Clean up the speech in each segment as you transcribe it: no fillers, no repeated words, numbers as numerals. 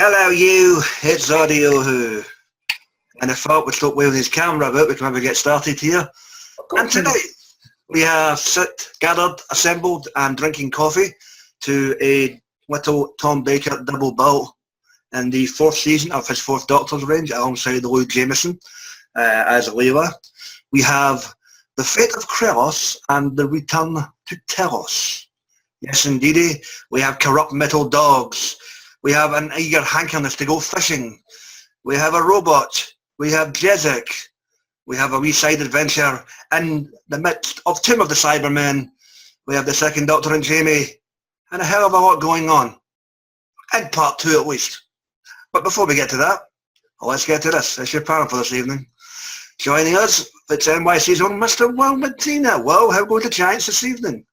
Hello you, it's Audio Who. And I thought we'd stop waving his camera about, we can maybe get started here. And tonight we have gathered, assembled and drinking coffee to a little Tom Baker double bill in the 4th season of his 4th Doctor's range alongside the Lou Jameson as Leela. We have the fate of Krelos and the return to Telos. Yes indeedy, we have corrupt metal dogs. We have an eager hankerness to go fishing. We have a robot. We have Jezik. We have a wee side adventure in the midst of Tomb of the Cybermen. We have the 2nd Doctor and Jamie, and a hell of a lot going on. In part 2 at least. But before we get to that, let's get to this. It's your panel for this evening. Joining us, it's NYC's own Mr. Will Medina. Will, how go the Giants this evening?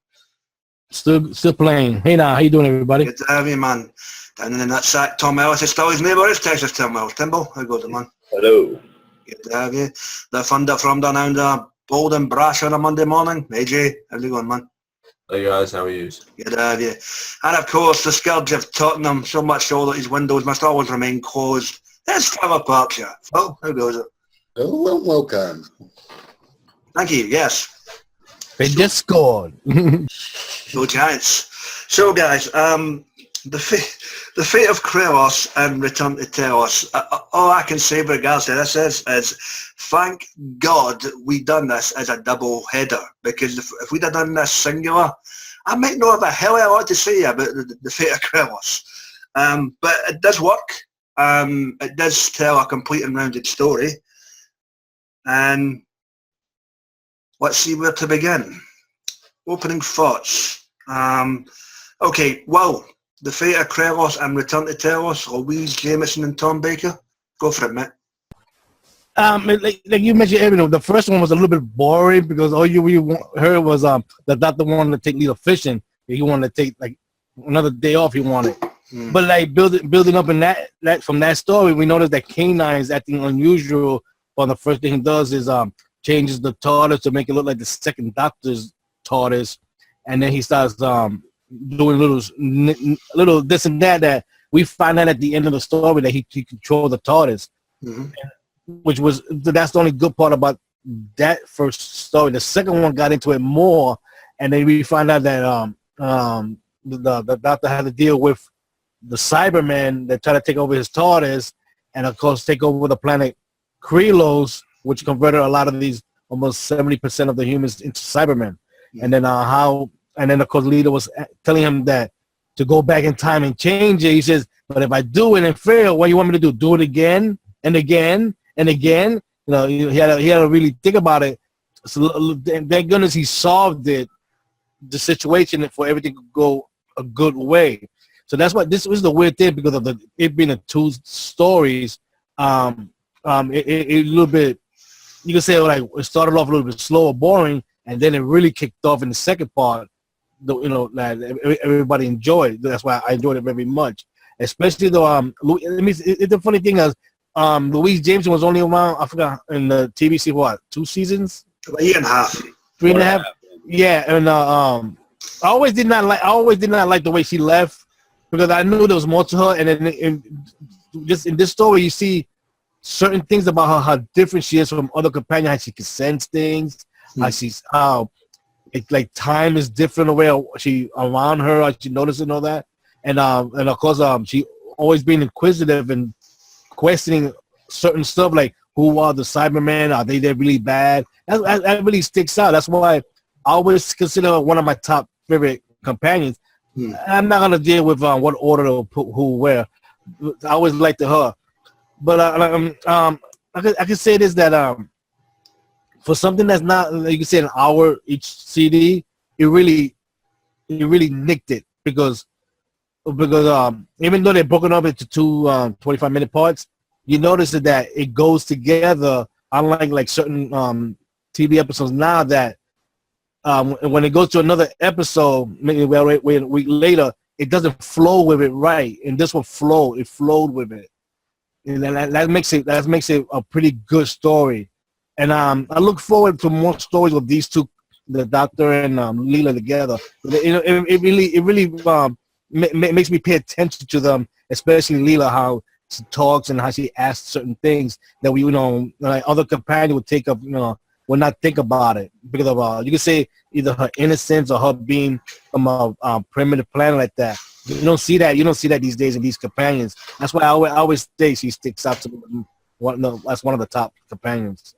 Still playing. Hey now, how you doing, everybody? Good to have you, man. Down in that sack, Tom Ellis is still his neighbour. It's Texas Tim Wells. Timbo, how goes it, man? Hello. Good to have you. The thunder from down under bold and brash on a Monday morning. AJ, how's it going, man? Hey guys, how are you? Good to have you. And of course, the scourge of Tottenham, so much so that his windows must always remain closed. It's Philip Berkshire. Phil, how goes it? Oh, well, welcome. Thank you, yes. They just scored. Go Giants. So guys, the fate of Krelos and Return to Telos. All I can say with regards to this is thank God we done this as a double header, because if we'd have done this singular, I might not have a hell of a lot to say about the fate of Krelos. But it does work. It does tell a complete and rounded story. And let's see where to begin. Opening thoughts. Okay, well, the fate of Krelos and Return to Telos, Louise Jameson and Tom Baker. Go for it, mate. Like you mentioned, the first one was a little bit boring because all you heard was the doctor wanted to take Leela fishing. He wanted to take like another day off. He wanted, but like building up in that from that story, we noticed that K9 is acting unusual. Well, the first thing he does is changes the TARDIS to make it look like the 2nd Doctor's TARDIS, and then he starts doing little this and that we find out at the end of the story that he controlled the TARDIS, that's the only good part about that first story. The second one got into it more, and then we find out that the Doctor had to deal with the Cybermen that try to take over his TARDIS, and of course take over the planet Krelos, which converted a lot of these, almost 70% of the humans into Cybermen. And then of course Leela was telling him that to go back in time and change it. He says, but if I do it and fail, what do you want me to do? Do it again and again and again? You know, he had to really think about it. So thank goodness he solved the situation for everything to go a good way. So that's why this was the weird thing, because of it being 2 stories. It a little bit, you can say, like, it started off a little bit slow or boring, and then it really kicked off in the second part. That everybody enjoyed. That's why I enjoyed it very much. Especially though, the funny thing is, Louise Jameson was only around, I forgot, in the TVC, what, 2 seasons? A year and a half. 3.5. Yeah, and I always did not like the way she left, because I knew there was more to her. And then just in this story, you see certain things about her, how different she is from other companions, how she can sense things, how like time is different the way she around her, how she notices and all that. And of course, she always being inquisitive and questioning certain stuff, like who are the Cybermen? Are they really bad? That really sticks out. That's why I always consider her one of my top favorite companions. I'm not gonna deal with what order to put who where. I always liked her. But I can say this, that for something that's not, like you can say, an hour each CD, it really nicked it, because even though they're broken up into 2 25-minute parts, you notice that it goes together, unlike like certain TV episodes now that when it goes to another episode, maybe a week later, it doesn't flow with it right. And this one flowed. It flowed with it. And that makes it a pretty good story. And I look forward to more stories with these 2, the Doctor and Leela together. It really makes me pay attention to them especially Leela, how she talks and how she asks certain things that we, like other companion would take up, would not think about it because of, you could say either her innocence or her being from a primitive planet like that. You don't see that. You don't see that these days in these companions. That's why I always say she sticks out to me. That's one of the top companions.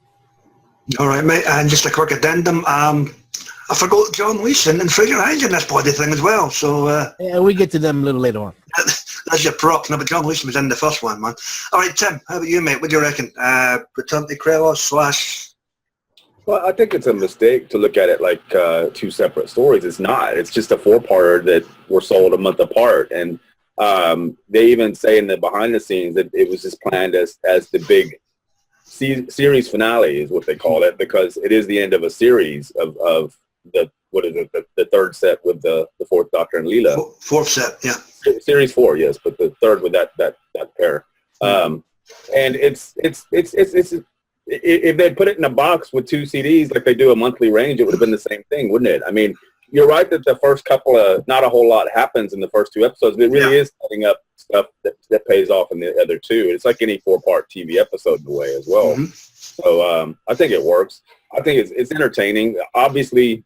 All right, mate. And just a quick addendum. I forgot John Leeson and Fraser Hines in this bloody thing as well. So yeah, we get to them a little later on. That's your prop. No, but John Leeson was in the first one, man. All right, Tim. How about you, mate? What do you reckon? Return to Krelos / Well, I think it's a mistake to look at it like two separate stories. It's not. It's just a four-parter that were sold a month apart. And they even say in the behind the scenes that it was just planned as the big series finale is what they call it, because it is the end of a series of the, what is it, the third set with the fourth Doctor and Leela. Fourth set, yeah. Series 4, yes, but the third with that pair. And it's if they'd put it in a box with 2 CDs like they do a monthly range, it would have been the same thing, wouldn't it? I mean, you're right that the first couple of, not a whole lot happens in the first 2 episodes, but it really is setting up stuff that pays off in the other 2. It's like any 4-part TV episode in a way as well. Mm-hmm. So I think it works. I think it's entertaining. Obviously,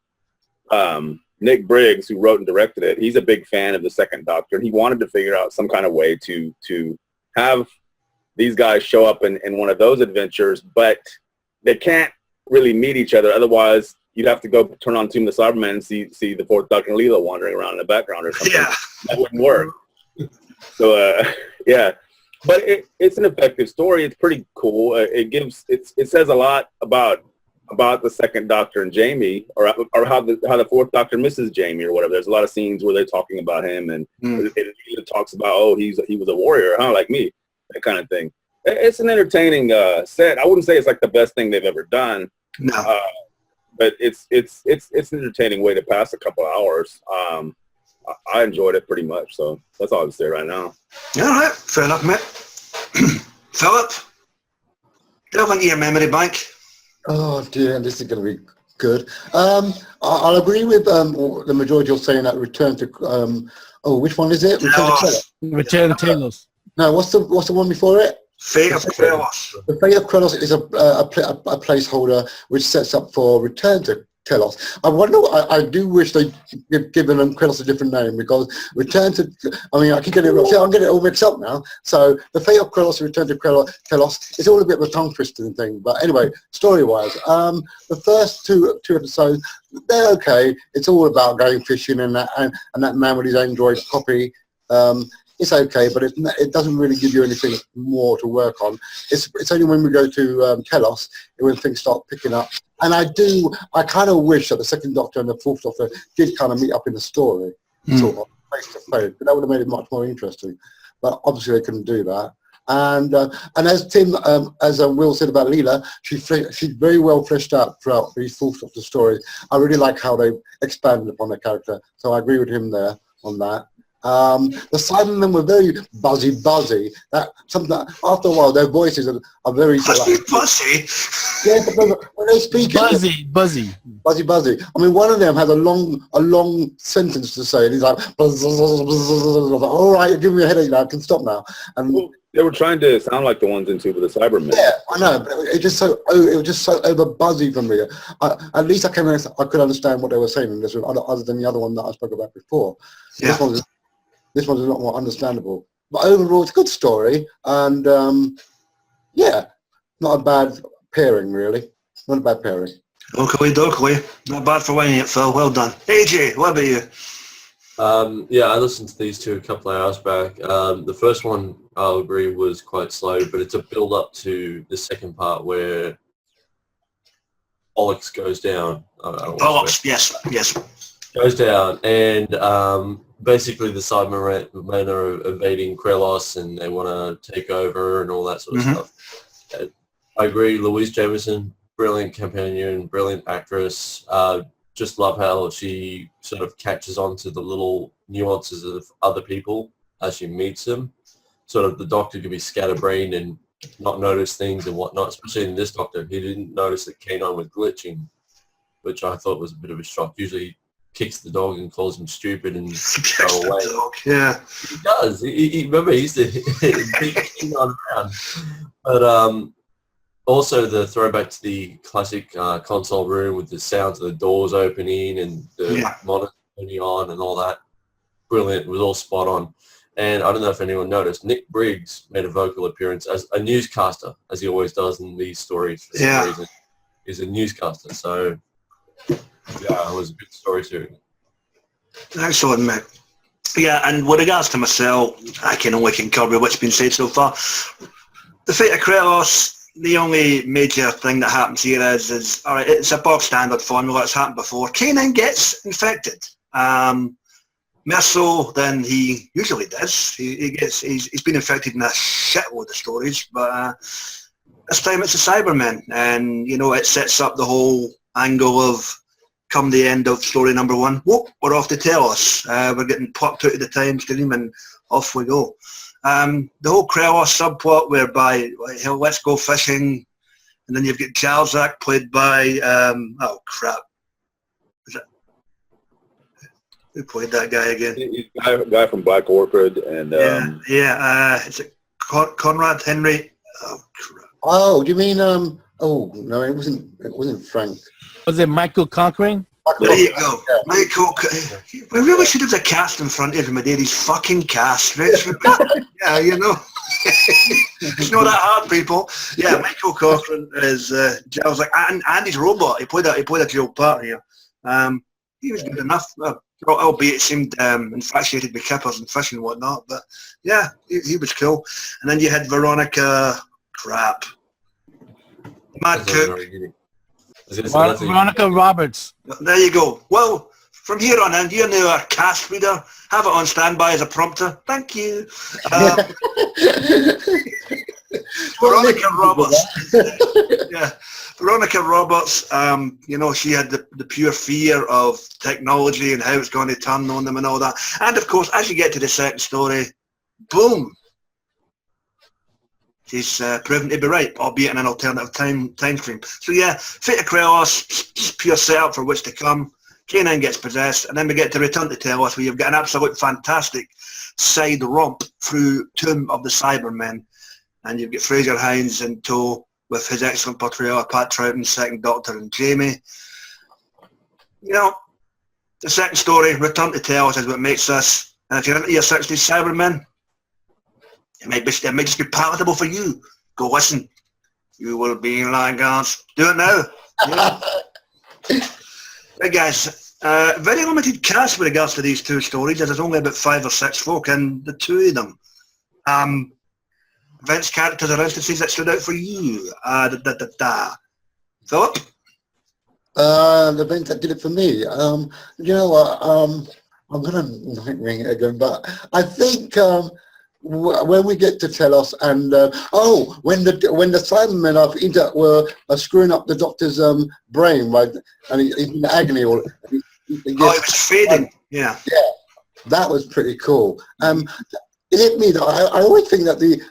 Nick Briggs, who wrote and directed it, he's a big fan of the second Doctor, and he wanted to figure out some kind of way to have these guys show up in one of those adventures, but they can't really meet each other. Otherwise, you'd have to go turn on Tomb of the Cybermen and see the fourth Doctor and Leela wandering around in the background or something. Yeah. That wouldn't work. So, yeah. But it's an effective story. It's pretty cool. It says a lot about the second Doctor and Jamie, or how the fourth Doctor misses Jamie or whatever. There's a lot of scenes where they're talking about him, and it talks about, he was a warrior, like me, that kind of thing. It's an entertaining set. I wouldn't say it's like the best thing they've ever done. No. But it's an entertaining way to pass a couple of hours. I enjoyed it pretty much, so that's all I would say right now. All right, fair enough, mate. Philip, delve into your memory bank. Oh dear, this is going to be good. I'll agree with the majority of saying that return to. Which one is it? Return to Telos. No, what's the one before it? Fate of Krelos. The Fate of Krelos is a placeholder which sets up for return to Telos. I wonder. I do wish they'd given them Krelos a different name, because return to. I mean, I keep getting it. I'm getting it all mixed up now. So the Fate of Krelos, return to Telos. It's all a bit of a tongue twisting thing. But anyway, story-wise, the first two episodes, they're okay. It's all about going fishing and that man with his android copy. It's okay, but it doesn't really give you anything more to work on. It's only when we go to Telos when things start picking up. And I kind of wish that the second Doctor and the fourth Doctor did kind of meet up in the story, sort of face to face. But that would have made it much more interesting. But obviously they couldn't do that. And as Tim, as Will said about Leela, she's very well fleshed out throughout the fourth Doctor story. I really like how they expanded upon the character. So I agree with him there on that. The Cybermen were very buzzy. After a while, their voices are very buzzy. Yeah, but when they speak, buzzy. I mean, one of them has a long sentence to say, and he's like, "All right, give me a headache now. I can stop now." And they were trying to sound like the ones in Two of the Cybermen. Yeah, I know, but it was just so over buzzy for me. At least I could understand what they were saying in this one, other than the other one that I spoke about before. Yeah. This one's a lot more understandable. But overall, it's a good story, and yeah, not a bad pairing, really. Not a bad pairing. Dokely. Not bad for winning it, Phil. Well done. AJ, what about you? Yeah, I listened to these 2 a couple of hours back. The first one, I'll agree, was quite slow, but it's a build-up to the second part where Pollux goes down. Pollux, yes. Goes down, and basically the Cybermen are invading Krelos, and they want to take over and all that sort of stuff. I agree, Louise Jameson, brilliant companion, brilliant actress. Just love how she sort of catches on to the little nuances of other people as she meets them. Sort of the Doctor could be scatterbrained and not notice things and whatnot, especially in this Doctor. He didn't notice that Kanon was glitching, which I thought was a bit of a shock. Usually kicks the dog and calls him stupid and Kicks go the away. dog, yeah. He does. Remember, he used to beat King on around. But also the throwback to the classic console room with the sounds of the doors opening and the monitor turning on and all that. Brilliant. It was all spot on. And I don't know if anyone noticed, Nick Briggs made a vocal appearance as a newscaster, as he always does in these stories for some reason. He's a newscaster, so yeah, it was a good story too. Excellent, mate. Yeah, and with regards to myself, I can only concur with what's been said so far. The fate of Krelos, the only major thing that happens here is all right, it's a bog standard formula, it's happened before. Kanan gets infected. More so than he usually does. He's been infected in a shitload of stories, but this time it's the Cybermen, and you know it sets up the whole angle of come the end of story number 1. Whoop, we're off to Telos. We're getting plucked out of the time stream, and off we go. The whole Krelos subplot whereby let's go fishing, and then you've got Jalzak played by oh crap. Who played that guy again? He's a guy from Black Orchid, and is it Conrad Henry? Oh crap! Oh, do you mean Oh no, it wasn't Frank. Was it Michael Conquering? There you go, Michael. We really should have the cast in front of him. These fucking cast, right? Yeah, you know, it's not that hard, people. Yeah, Michael Cochran is Giles, like, and his robot. He played a dual part here. He was good enough. Albeit it seemed infatuated with kippers and fish and whatnot, but yeah, he was cool. And then you had Veronica, Mad Cook. Veronica Roberts. There you go. Well, from here on in, you're now our cast reader. Have it on standby as a prompter. Thank you. Veronica Roberts. Yeah. Veronica Roberts, you know, she had the pure fear of technology and how it's going to turn on them and all that. And of course, as you get to the second story, boom, she's proven to be right, albeit in an alternative time frame. So yeah, Fate of Krelos, pure setup for what's to come. Kanan gets possessed, and then we get to Return to Telos, where you've got an absolute fantastic side romp through Tomb of the Cybermen, and you've got Fraser Hines in tow with his excellent portrayal of Pat Troughton, second Doctor, and Jamie. You know, the second story, Return to Telos, is what makes us, and if you're into your 60s Cybermen, it might just be palatable for you. Go listen. You will be laggards. Do it now. Yeah. Right, guys, very limited cast with regards to these two stories, as there's only about 5 or 6 folk, and the two of them. Events, characters, or instances that stood out for you? Philip? The event that did it for me. You know what? I'm gonna ring it again, but I think when we get to Telos and when the Cybermen were screwing up the Doctor's brain, right, and he's in agony, or it was fading. Yeah, that was pretty cool. It hit me that I always think that the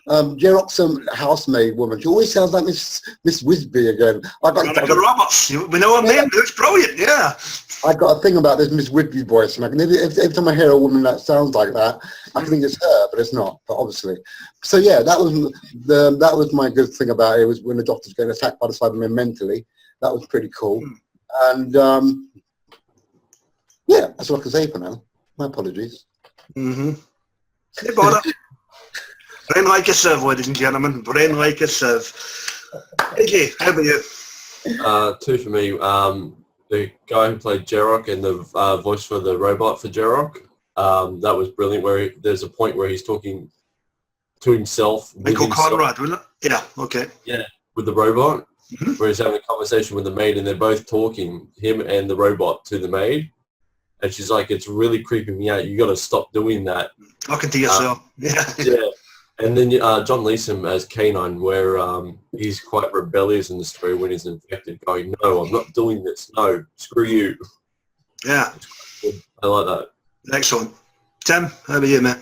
Xerox housemaid woman, she always sounds like Miss Wisby again. Veronica Roberts. We know her name. It's brilliant. Yeah. I got a thing about this Miss Wisby voice, and every time I hear a woman that sounds like that, I think it's her, but it's not. But obviously, so yeah, that was my good thing about it. Was when the Doctor's getting attacked by the Cybermen mentally. That was pretty cool. And yeah, that's all I can say for now. My apologies. Mm-hmm. Hey, bother. Brain like a sieve, ladies and gentlemen. Brain like a sieve. Okay, how about you? 2 for me. The guy who played Jerok and the voice for the robot for Jerok, that was brilliant. There's a point where he's talking to himself. Michael Conrad, wasn't it? Yeah, okay. Yeah, with the robot, where he's having a conversation with the maid, and they're both talking, him and the robot, to the maid. And she's like, it's really creeping me out. You got to stop doing that. Talking to yourself. Yeah. And then John Leeson as K9, where he's quite rebellious in the story when he's infected, going, no, I'm not doing this. No, screw you. Yeah. I like that. Excellent. Tim, how about you, mate?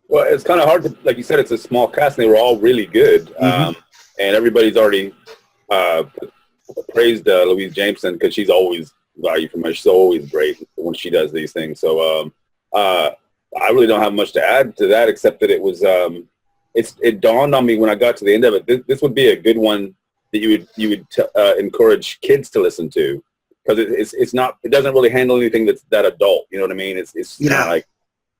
Well, it's kind of hard to, like you said, it's a small cast, and they were all really good. And everybody's already praised Louise Jameson, because she's always value from her. She's always great when she does these things. So I really don't have much to add to that, except that it was it dawned on me when I got to the end of it. This would be a good one that you would encourage kids to listen to, because it doesn't really handle anything that's that adult. You know what I mean? It's kind of like,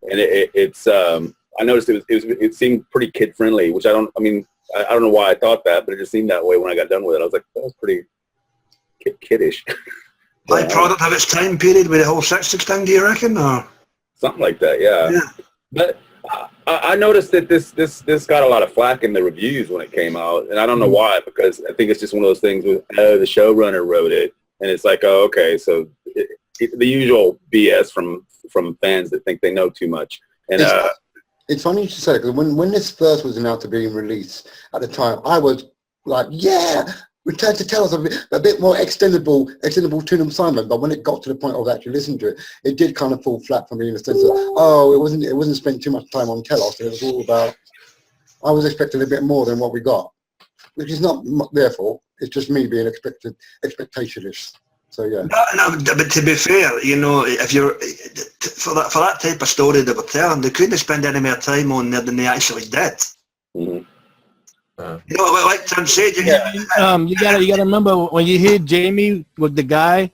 and it's I noticed it seemed pretty kid friendly, which I don't know why I thought that, but it just seemed that way when I got done with it. I was like, that was pretty kiddish. Byproduct of its time period with the whole 60s thing, do you reckon? Or? Something like that, yeah. But I noticed that this got a lot of flack in the reviews when it came out, and I don't know why, because I think it's just one of those things with the showrunner wrote it, and it's like, oh, okay, so the usual BS from fans that think they know too much. And it's funny you should say, because when this first was announced to being released at the time, I was like, yeah, Return to Telos, a bit more extendable tune assignment. But when it got to the point of actually listening to it, it did kind of fall flat for me in the sense that, oh, it wasn't spent too much time on Telos. It was all about, I was expecting a bit more than what we got, which is not their fault. It's just me being expectationist. So yeah. No, but to be fair, you know, if you're for that type of story they were telling, they couldn't spend any more time on there than they actually did. Mm-hmm. You know, like Tim said, you gotta remember when you hear Jamie with the guy,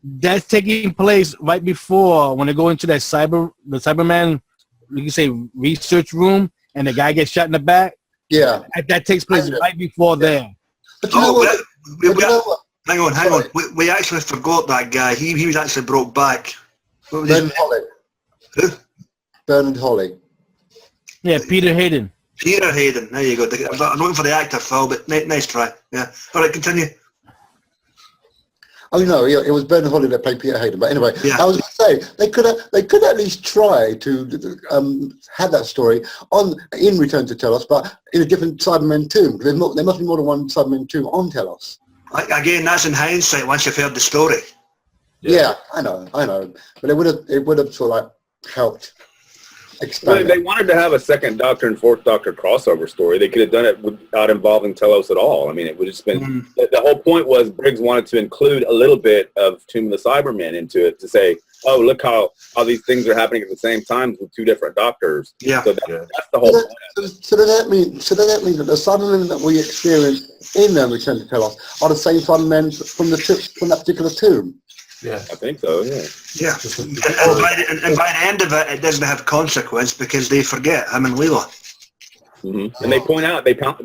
that's taking place right before when they go into that the Cyberman, you can say research room, and the guy gets shot in the back. Yeah, that takes place right before there. But you know what? Hang on. We actually forgot that guy. He was actually brought back. Bernard Holly. Who? Bernard Holly. Yeah, Peter Hayden. Peter Hayden. There you go. I'm looking for the actor, Phil, but nice try. Yeah. All right, continue. Oh no, it was Bernard Holly that played Peter Hayden. But anyway, yeah. I was going to say they could at least try to have that story in Return to Telos, but in a different Cybermen tomb. There must be more than one Cybermen tomb on Telos. Again, that's in hindsight once you've heard the story. Yeah, I know, but it would have sort of like helped. Well, if they wanted to have a second Doctor and fourth Doctor crossover story, they could have done it without involving Telos at all. I mean, it would have just been the whole point was Briggs wanted to include a little bit of Tomb of the Cybermen into it to say, oh, look how these things are happening at the same time with two different Doctors. Yeah, so that's the whole point. So does that mean that the Cybermen that we experience in Return to Telos are the same Cybermen from that particular tomb? Yeah, I think so. Yeah. Yeah, and by the end of it, it doesn't have consequence because they forget him and Leela. Mm-hmm. And they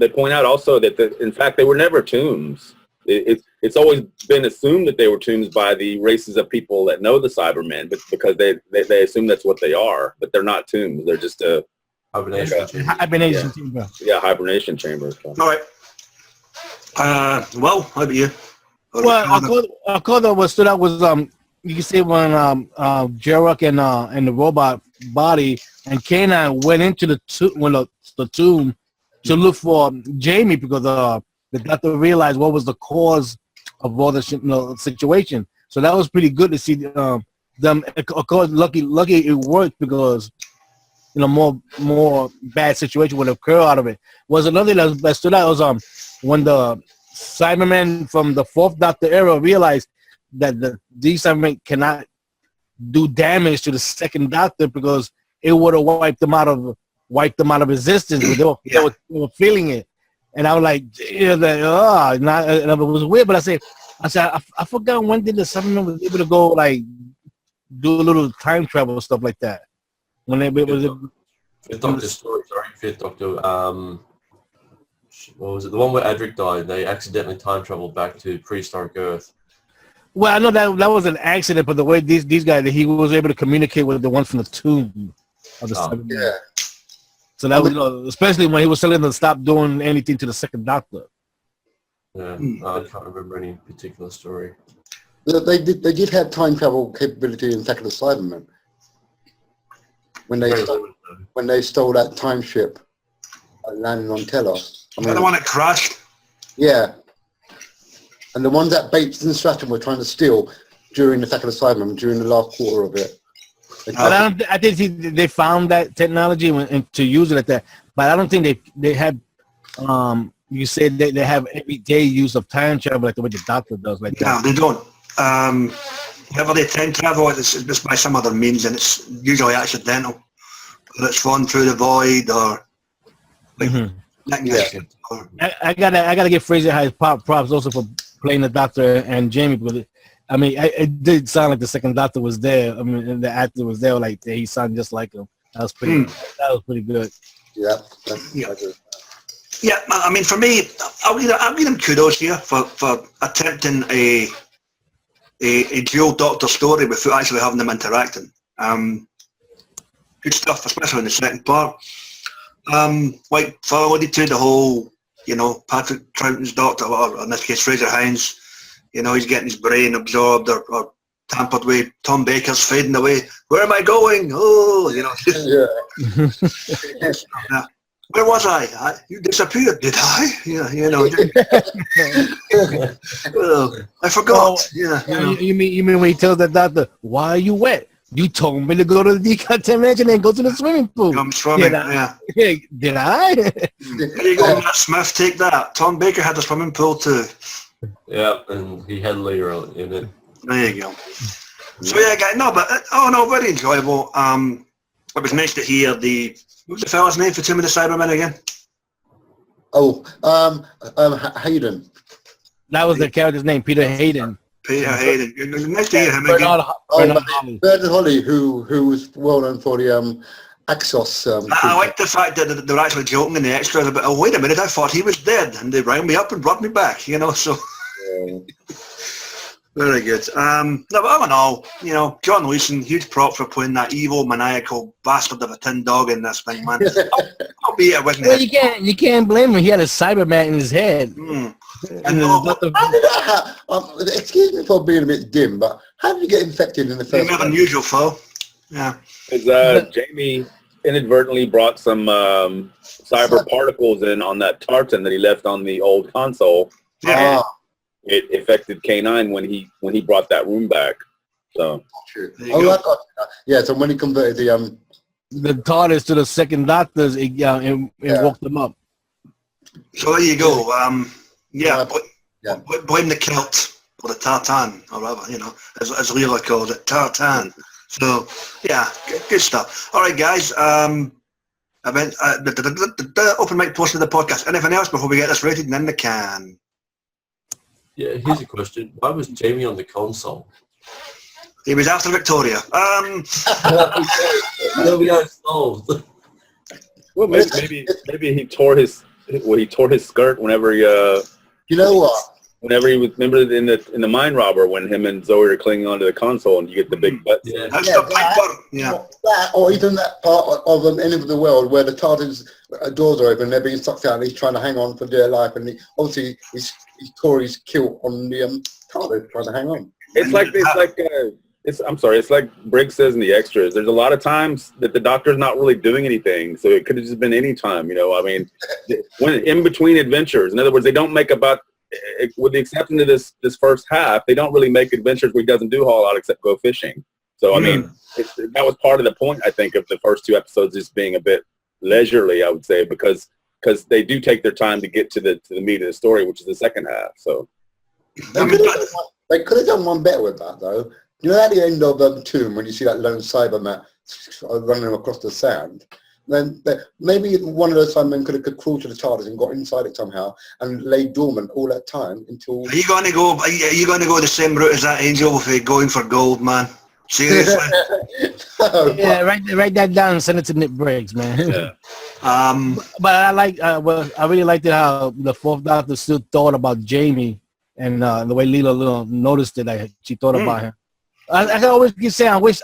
point out also that in fact they were never tombs. It's always been assumed that they were tombs by the races of people that know the Cybermen, but because they assume that's what they are, but they're not tombs. They're just a hibernation chamber. Yeah, hibernation chambers. All right. Well, how about you? Well, I called what stood out was you can say when Jarek and the robot body and Kanan went into the tomb to look for Jamie because the doctor realized what was the cause of all the situation. So that was pretty good to see them. Of course, lucky it worked because more bad situation would occur out of it. Was another thing that stood out was when the Cybermen from the fourth Doctor era realized that these Cybermen cannot do damage to the second Doctor because it would have wiped them out of existence. They were feeling it, and I was like, and it was weird. But I said, I forgot when did the Cybermen was able to go like do a little time travel stuff like that when they was. Fifth Doctor. What was it? The one where Adric died. They accidentally time traveled back to prehistoric Earth. Well, I know that was an accident, but the way these guys, he was able to communicate with the one from the tomb of the yeah. So that was especially when he was telling them to stop doing anything to the second Doctor. Yeah, I can't remember any particular story. They did have time travel capability in Attack of the Cybermen when they stole that time ship and landed on Telos. The one that crashed. Yeah. And the one that Bates and Stratton were trying to steal during the Attack of the Cybermen, during the last quarter of it. I think they found that technology and to use it at that, but I don't think they have. You said they have everyday use of time travel like the way the Doctor does. Like no, they don't. whenever they time travel, it's just by some other means, and it's usually accidental. Whether it's falling through the void or like or, I gotta give Fraser high props also for playing the Doctor and Jamie with it. I mean, it did sound like the second Doctor was there. I mean, and the actor was there, like he sounded just like him. That was pretty. That was pretty good. Yeah. Yeah, I mean, for me, I'll give them kudos here for attempting a dual Doctor story without actually having them interacting. Good stuff, especially in the second part. Like Phil alluded to, the whole, Patrick Troughton's Doctor, or in this case Fraser Hines, he's getting his brain absorbed or tampered with. Tom Baker's fading away. Where am I going? Oh, yeah. Where was I? You disappeared, did I? Well, I forgot. You mean when he tells that Doctor, why are you wet? You told me to go to the decontamination and go to the swimming pool. I'm swimming, yeah. Did I? There you go, Matt Smith, take that. Tom Baker had a swimming pool too. Yeah, and he had Leela in it. There you go. So yeah, guys, very enjoyable. It was nice to hear what was the fella's name for Tomb of the Cybermen again? Hayden. That was the character's name, Peter Hayden. Peter Hayden. It was nice to hear him again. Bernard Holly, who was well known for the Axos. I like the fact that they were actually joking in the extras about, oh, wait a minute, I thought he was dead. And they round me up and brought me back, so... Very good. But all in all, John Leeson, huge prop for playing that evil, maniacal bastard of a tin dog in this thing, man. I'll be it, wasn't it? You can't blame him. He had a Cyberman in his head. Excuse me for being a bit dim, but how did you get infected in the first place? Unusual, Phil. Yeah. Because Jamie inadvertently brought some cyber particles in on that tartan that he left on the old console. Yeah. It affected K9 when he brought that room back. So. So when he converted the TARDIS to the second Doctor's, it woke them up. So there you go. Blame the kilt or the tartan or whatever, as Leela calls it, tartan. So yeah, good stuff. All right, guys. The open mic portion of the podcast. Anything else before we get this rated and in the can? Yeah, here's a question. Why was Jamie on the console? He was after Victoria. No, we got solved. Well, maybe he tore his skirt whenever he. You know what? Whenever he was, remember in the Mind Robber when him and Zoe are clinging onto the console and you get the big butt. Yeah, that's the big butt. Yeah. That, or even that part of the end of the world where the TARDIS doors are open, they're being sucked out, and he's trying to hang on for dear life, and obviously he's tore his kilt on the TARDIS trying to hang on. It's like Briggs says in the extras. There's a lot of times that the Doctor's not really doing anything, so it could have just been any time. I mean, when in between adventures. In other words, they don't make about. With the exception of this first half, they don't really make adventures where he doesn't do a whole lot except go fishing. So, I mean, that was part of the point, I think, of the first two episodes just being a bit leisurely, I would say, because they do take their time to get to the meat of the story, which is the second half. So they could have done one better with that, though. At the end of Tomb, when you see that lone Cyberman running across the sand, then maybe one of those Cybermen could have crawled to the TARDIS and got inside it somehow and lay dormant all that time until. Are you going to go the same route as that angel with going for gold, man? Seriously? Yeah, write that down and send it to Nick Briggs, man. Yeah. But I really liked it how the fourth Doctor still thought about Jamie and the way Leela noticed it, like she thought about him. I can always keep saying, I wish.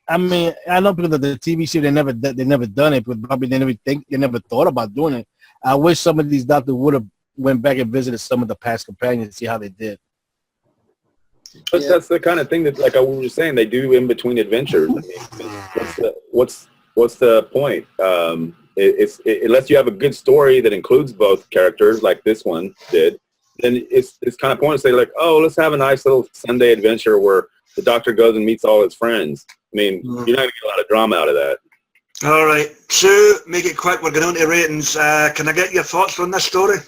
I mean, I know because of the TV show they never done it, but probably they never thought about doing it. I wish some of these Doctors would have went back and visited some of the past companions to see how they did. But that's the kind of thing that, like we were saying, they do in between adventures. I mean, what's the point? Unless you have a good story that includes both characters, like this one did, then it's kind of pointless to say, like, oh, let's have a nice little Sunday adventure where the Doctor goes and meets all his friends. I mean, you're not going to get a lot of drama out of that. All right. Sue, make it quick. We're going on to ratings. Can I get your thoughts on this story?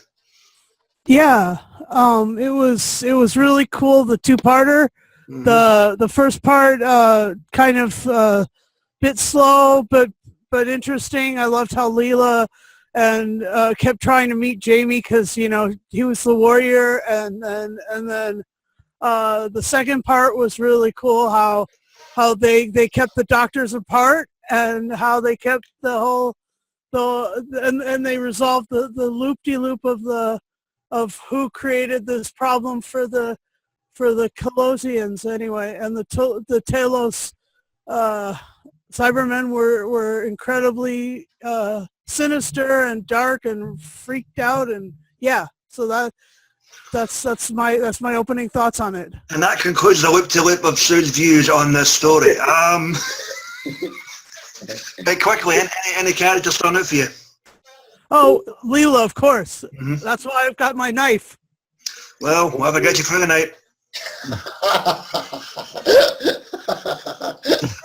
Yeah. It was really cool, the two-parter. The first part kind of bit slow, but interesting. I loved how Leela and kept trying to meet Jamie because he was the warrior, and then the second part was really cool. How they kept the doctors apart, and how they kept and they resolved the loop-de-loop of who created this problem for the Kelosians anyway, and the Telos Cybermen were incredibly sinister and dark and freaked out, and so that's my opening thoughts on it. And that concludes the loop-to-loop of Sue's views on this story. But quickly, any characters stand out for you? Oh, Leela, of course. That's why I've got my knife. Well, whatever gets you through the night.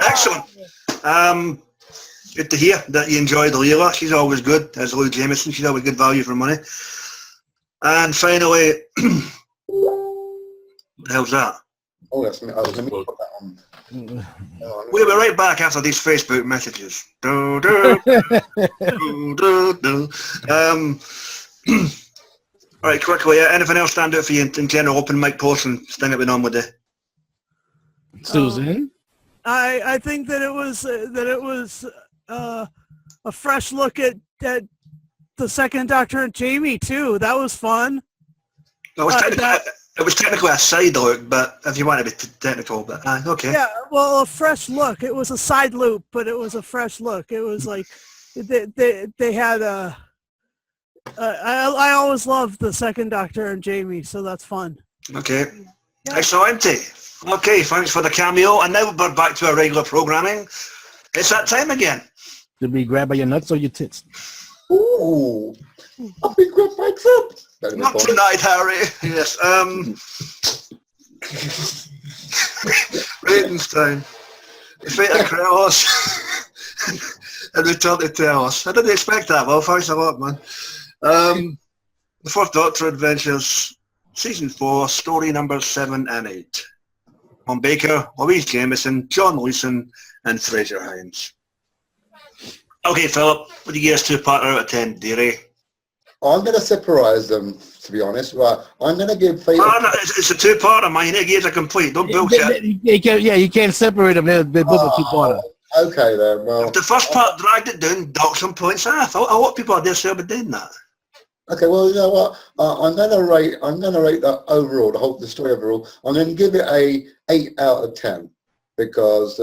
Excellent. Good to hear that you enjoyed Leela. She's always good, as Lou Jameson. She's always good value for money. And finally, what the hell's that? Oh, that's me. Oh, let me put that on. We'll be right back after these Facebook messages. Do, do, do, do, do. All right, quickly, anything else stand out for you in general? Open mic portion, thing that went on with it. Susan? I think that it was a fresh look at the second Doctor and Jamie too. That was fun. It was technically a side look, but if you want to be technical, but okay. Yeah, well, a fresh look. It was a side loop, but it was a fresh look. It was like they had a. I always loved the second Doctor and Jamie, so that's fun. Okay. Yeah. Excellent. Okay, thanks for the cameo. And now we're back to our regular programming. It's that time again. To be grabbed by your nuts or your tits? Ooh, I'll be grabbed by tits. Not tonight, Harry. Yes. Ravenstein. The fate of Krelos. And return to Telos. I didn't expect that. Well, thanks a lot, man. The Fourth Doctor Adventures, Season 4, Story numbers 7 and 8. Tom Baker, Louise Jameson, John Leeson, and Fraser Hines. Okay, Philip, what do you give us 2-parter out of 10, dearie? I'm going to separate them, to be honest. Right, I'm going to give Fate. No, it's a 2-parter, man. You need to give us a complete. Don't bullshit. You can't separate them. They're both a 2-parter. Okay, then. Well, if the first part dragged it down, dock some points off. A lot of people out there say I've been doing that. Okay, well, you know what? I'm going to rate that overall, the story overall. I'm going to give it a 8 out of 10 because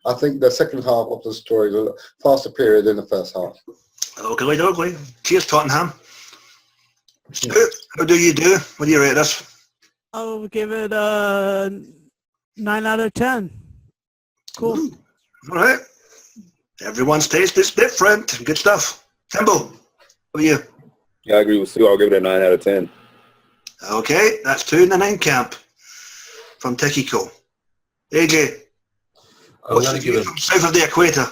I think the second half of the story is a faster period than the first half. Okay. Cheers, Tottenham. How do you do? What do you rate this? I'll give it a 9 out of 10. Cool. Ooh. All right. Everyone's taste is different. Good stuff. Timbo, how are you? Yeah, I agree with Sue. I'll give it a 9 out of 10. Okay, that's 2 in the 9 camp from Tikiko. AJ, what's the view from south of the equator?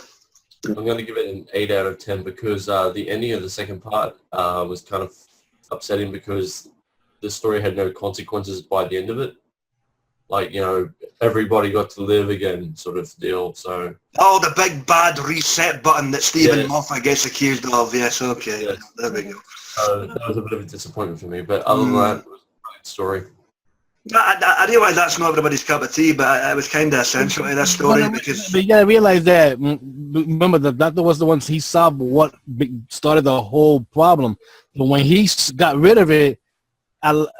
I'm going to give it an 8 out of 10 because the ending of the second part was kind of upsetting because the story had no consequences by the end of it. Like, everybody got to live again sort of deal, so... Oh, the big bad reset button that Stephen Moffat gets accused of. Yes, okay. Yes. There we go. That was a bit of a disappointment for me, but other than that, it was a great story. I realise that's not everybody's cup of tea, but it was kind of essential to this story because... But you got to realize that, remember, the Doctor was the one, he solved what started the whole problem. But when he got rid of it,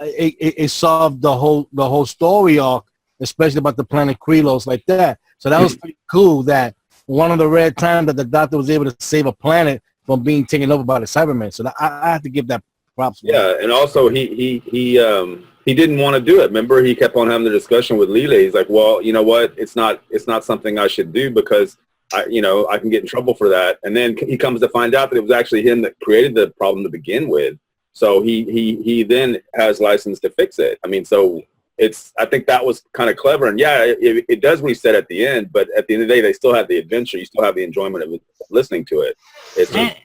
it solved the whole story arc, especially about the planet Krelos like that. So that was pretty cool that one of the rare times that the Doctor was able to save a planet from being taken over by the Cybermen. So I have to give that props. Yeah, and also he didn't want to do it. Remember, he kept on having the discussion with Leela. He's like, well, you know what? It's not something I should do because I can get in trouble for that. And then he comes to find out that it was actually him that created the problem to begin with. So he then has license to fix it. I mean, so I think that was kind of clever. And yeah, it does reset at the end, but at the end of the day, they still have the adventure. You still have the enjoyment of listening to it.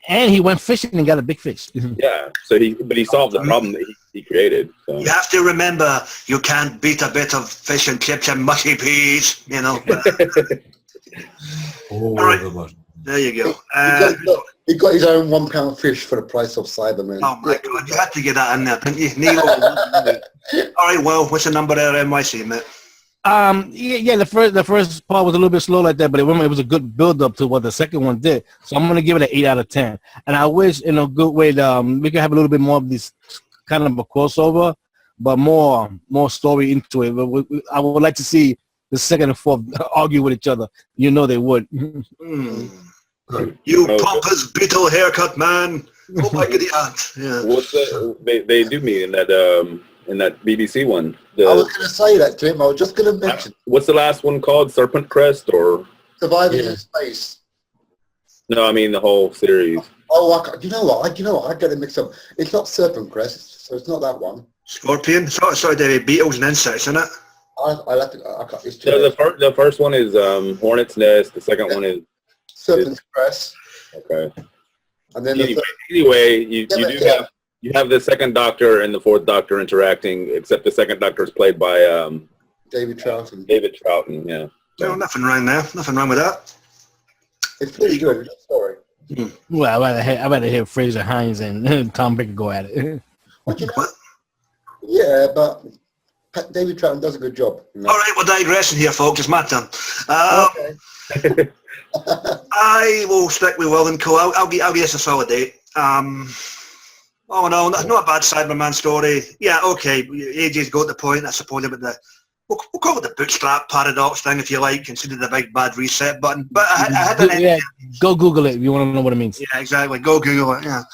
And he went fishing and got a big fish. Yeah. So he solved the problem. he created. So. You have to remember, you can't beat a bit of fish and chips and mushy peas, you know. All right. the much. There you go. He got his own £1 fish for the price of Cybermen. Oh my God, you had to get that in there, didn't you? Neil. All right, well, what's the number there, NYC, mate? Yeah, the first part was a little bit slow like that, but it was a good build up to what the second one did. So I'm gonna give it an 8 out of 10. And I wish, in a good way, we could have a little bit more of this kind of a crossover, but more story into it. But I would like to see the second and fourth argue with each other. You know they would. You pompous beetle haircut man! Oh my goody aunt! Yeah. What's they do meet in that BBC one. I was going to say that to him. I was just going to mention. What's the last one called? Serpent Crest or Surviving in Space? No, I mean the whole series. Oh, you know what? I get it mixed up. It's not Serpent Crest, so it's not that one. Scorpion? Sorry, David. Beetles and insects, isn't it? I'll have to. It's The first one is Hornet's Nest. The second one is Serpent Crest. Okay. And then anyway, you have the second Doctor and the fourth Doctor interacting, except the second Doctor is played by David Troughton. Yeah. No, nothing wrong there. Nothing wrong with that. It's pretty good. Sorry. Well, I'd rather hear Fraser Hines and Tom Baker go at it. What? Yeah, but David Troughton does a good job. You know? All right, we're digressing here, folks. It's my turn. Okay. I will stick with Will and Co. I'll give us a solid 8. Oh no, not a bad Cyberman story. Yeah, okay. AJ's got the point, I suppose, about we'll call it the bootstrap paradox thing, if you like, consider the big bad reset button. But I had an yeah, go Google it if you want to know what it means. Yeah, exactly. Go Google it. Yeah.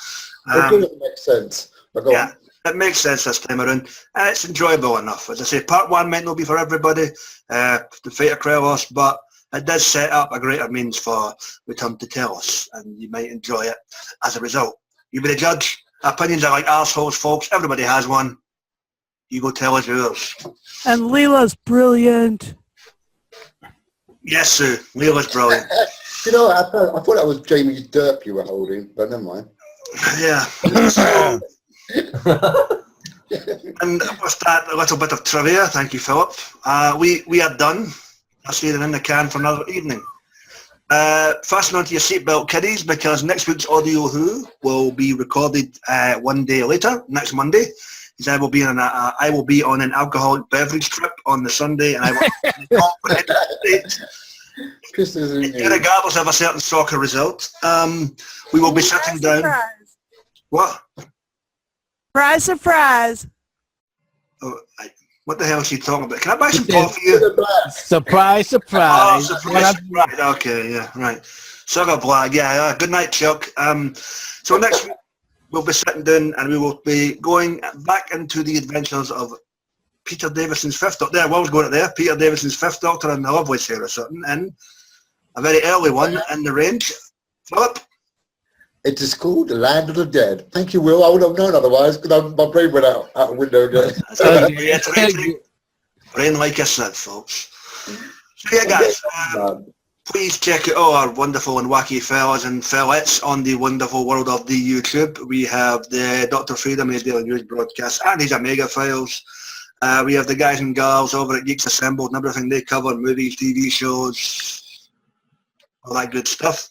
It makes sense. Yeah, it makes sense this time around. It's enjoyable enough. As I say, part 1 might not be for everybody, the fate of Krelos, but it does set up a greater means for return to Telos, and you might enjoy it as a result. You be the judge. Opinions are like arseholes, folks. Everybody has one. You go tell us yours. And Leela's brilliant. Yes, sir. Leela's brilliant. You know, I thought that was Jamie's derp you were holding, but never mind. Yeah. And with that, a little bit of trivia. Thank you, Philip. We are done. That's either in the can for another evening. Fasten onto your seatbelt, kiddies, because next week's Audio Who will be recorded 1 day later, next Monday. Because I will be on an alcoholic beverage trip on the Sunday, and I will regardless of a certain soccer result. We will be sitting down. Surprise. What? Surprise. Oh, what the hell is she talking about? Can I buy some coffee for you? Surprise, surprise. Oh, surprise. Right, okay, yeah, right. Sugar Black, yeah. Good night, Chuck. So next week we'll be sitting down and we will be going back into the adventures of Peter Davison's Fifth Doctor. There, Will's going it there. Peter Davison's Fifth Doctor and the lovely Sarah Sutton in a very early one in the range. Philip? It is called The Land of the Dead. Thank you, Will. I would have known otherwise because my brain went out the window again. Brain like a sieve, folks. So yeah, guys, please check out all our wonderful and wacky fellas and fellettes on the wonderful world of the YouTube. We have the Dr. Freedom, his daily news broadcast, and his Omega files. We have the guys and girls over at Geeks Assembled and everything they cover, movies, TV shows, all that good stuff.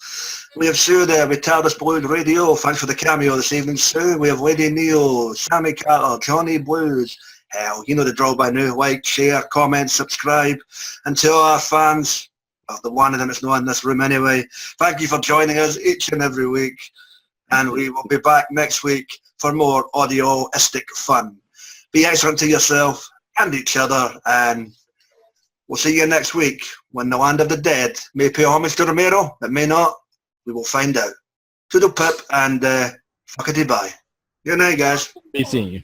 We have Sue there with TARDIS Blues Radio. Thanks for the cameo this evening, Sue. We have Lady Neil, Sammy Carter, Johnny Blues. Hell, you know the drill by now. Like, share, comment, subscribe. And to all our fans, well, the one of them is not in this room anyway, thank you for joining us each and every week. And we will be back next week for more audioistic fun. Be excellent to yourself and each other, and we'll see you next week when the Land of the Dead may pay homage to Romero. It may not. We will find out. Toodle pip and fuckity bye. Good night, guys. Be seeing you.